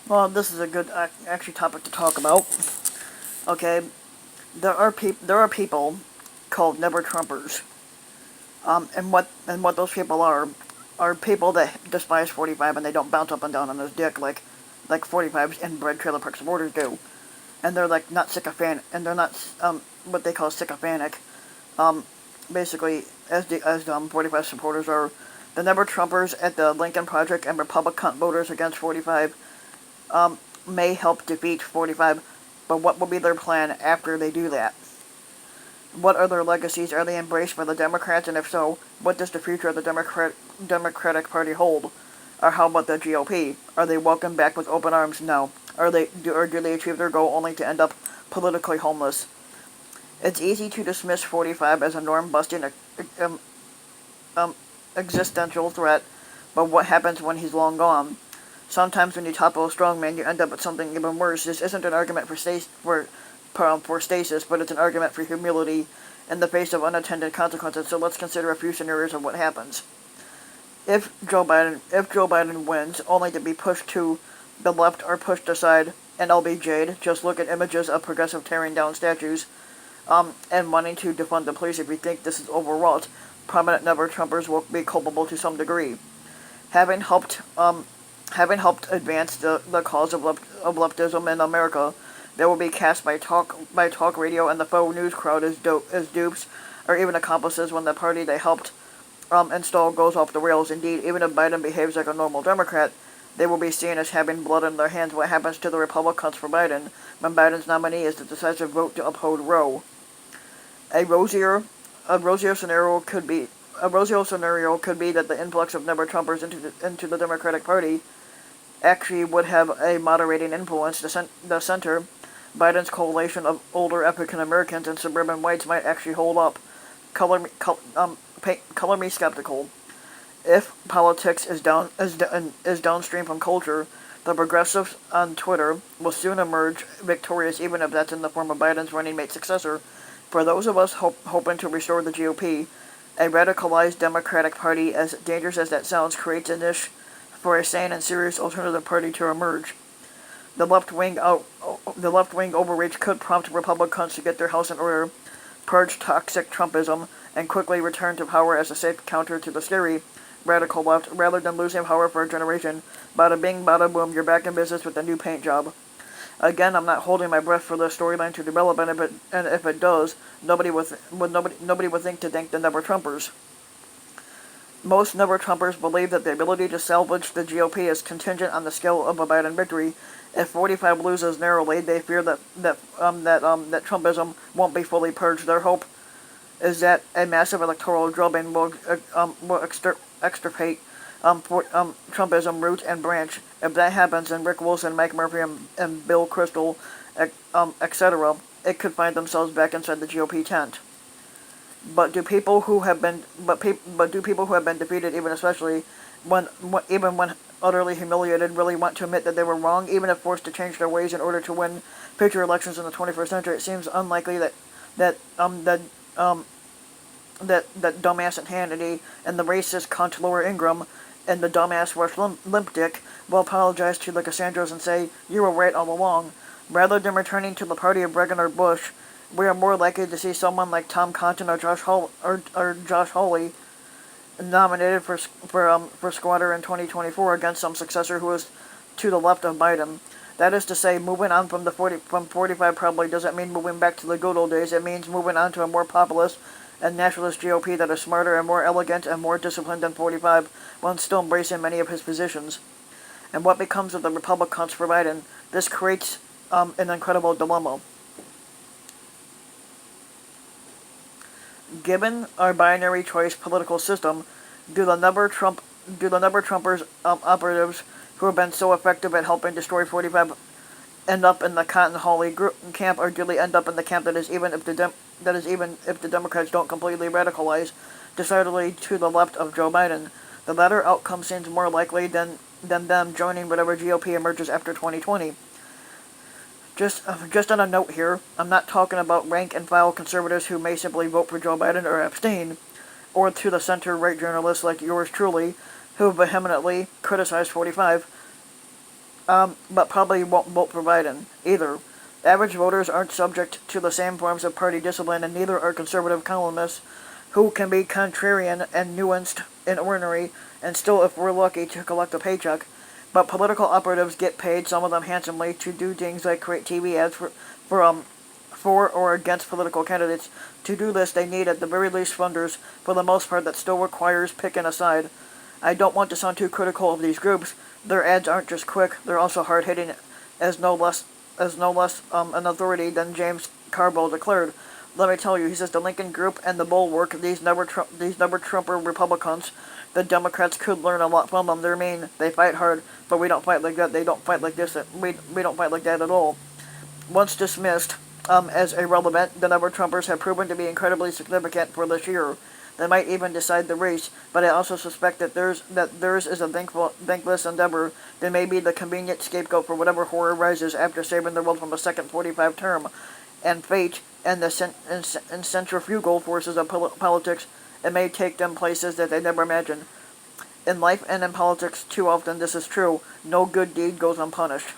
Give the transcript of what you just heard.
Well, this is a good actually topic to talk about. Okay, there are people called never Trumpers, and what those people are people that despise 45 and they don't bounce up and down on his dick like 45's inbred trailer park supporters do, and they're like not sycophantic, and they're not what they call sycophantic. Um, Basically, as 45 supporters are, the never Trumpers at the Lincoln Project and Republican voters against 45 um, may help defeat 45, but what will be their plan after they do that? What other legacies are they embraced by the Democrats, and if so, what does the future of the Democratic Party hold? Or how about the GOP? Are they welcomed back with open arms? No. Or do they achieve their goal only to end up politically homeless? It's easy to dismiss 45 as a norm-busting um, um, existential threat, but what happens when he's long gone? Sometimes when you topple a strongman, you end up with something even worse. This isn't an argument for stasis, but it's an argument for humility in the face of unintended consequences. So let's consider a few scenarios of what happens. If Joe Biden wins, only to be pushed to the left or pushed aside and LBJ'd, just look at images of progressive tearing down statues, and wanting to defund the police. If you think this is overwrought, prominent never-Trumpers will be culpable to some degree. Having helped, um, having helped advance the cause of leftism in America, they will be cast by talk radio and the faux news crowd as dupes or even accomplices when the party they helped install goes off the rails. Indeed, even if Biden behaves like a normal Democrat, they will be seen as having blood in their hands. What happens to the Republicans for Biden when Biden's nominee is the decisive vote to uphold Roe? A rosier, a rosier scenario could be that the influx of never-Trumpers into the Democratic Party actually would have a moderating influence. The center, Biden's coalition of older African Americans and suburban whites, might actually hold up. Color me skeptical. If politics is downstream from culture, the progressives on Twitter will soon emerge victorious, even if that's in the form of Biden's running mate successor. For those of us hoping to restore the GOP, a radicalized Democratic Party, as dangerous as that sounds, creates a niche for a sane and serious alternative party to emerge. The left-wing overreach could prompt Republicans to get their house in order, purge toxic Trumpism, and quickly return to power as a safe counter to the scary radical left, rather than losing power for a generation. Bada bing, bada boom, you're back in business with a new paint job. Again, I'm not holding my breath for the storyline to develop, and if it does, nobody would think to thank the never Trumpers. Most never Trumpers believe that the ability to salvage the GOP is contingent on the skill of a Biden victory. If 45 loses narrowly, they fear that Trumpism won't be fully purged. Their hope is that a massive electoral drubbing will extirpate Trumpism root and branch. If that happens, then Rick Wilson, Mike Murphy, and Bill Kristol, etc., it could find themselves back inside the GOP tent. But do people who have been defeated, even especially even when utterly humiliated, really want to admit that they were wrong, even if forced to change their ways in order to win future elections in the 21st century? It seems unlikely that dumbass and Hannity and the racist cunt Laura Ingraham and the dumbass Rush Limpdick will apologize to the Cassandras and say, "You were right all along." Rather than returning to the party of Reagan or Bush, we are more likely to see someone like Tom Cotton or Josh Hawley nominated for squatter in 2024 against some successor who is to the left of Biden. That is to say, moving on from 45 probably doesn't mean moving back to the good old days. It means moving on to a more populist and nationalist GOP that is smarter and more elegant and more disciplined than 45, while still embracing many of his positions. And what becomes of the Republicans for Biden? This creates an incredible dilemma. Given our binary choice political system, do the never Trumpers operatives who have been so effective at helping destroy 45 end up in the Cotton Hawley camp, or do they end up in the camp that is even if the Democrats don't completely radicalize decidedly to the left of Joe Biden? The latter outcome seems more likely than them joining whatever GOP emerges after 2020. Just on a note here, I'm not talking about rank-and-file conservatives who may simply vote for Joe Biden or abstain, or to the center-right journalists like yours truly, who vehemently criticize 45. but probably won't vote for Biden either. Average voters aren't subject to the same forms of party discipline, and neither are conservative columnists, who can be contrarian and nuanced and ornery, and still, if we're lucky, to collect a paycheck. But political operatives get paid, some of them handsomely, to do things like create TV ads for or against political candidates. To do this, they need at the very least funders. For the most part, that still requires picking a side. I don't want to sound too critical of these groups. Their ads aren't just quick; they're also hard-hitting, as no less an authority than James Carville declared. Let me tell you, he says the Lincoln Group and the Bulwark, these never Trumper Republicans, the Democrats could learn a lot from them. They're mean, they fight hard, but we don't fight like that. They don't fight like this. We don't fight like that at all. Once dismissed as irrelevant, the Never Trumpers have proven to be incredibly significant for this year. They might even decide the race, but I also suspect that theirs is a thankless endeavor. They may be the convenient scapegoat for whatever horror rises after saving the world from a second 45 term. And fate and the centrifugal forces of politics, it may take them places that they never imagined. In life and in politics, too often this is true. No good deed goes unpunished.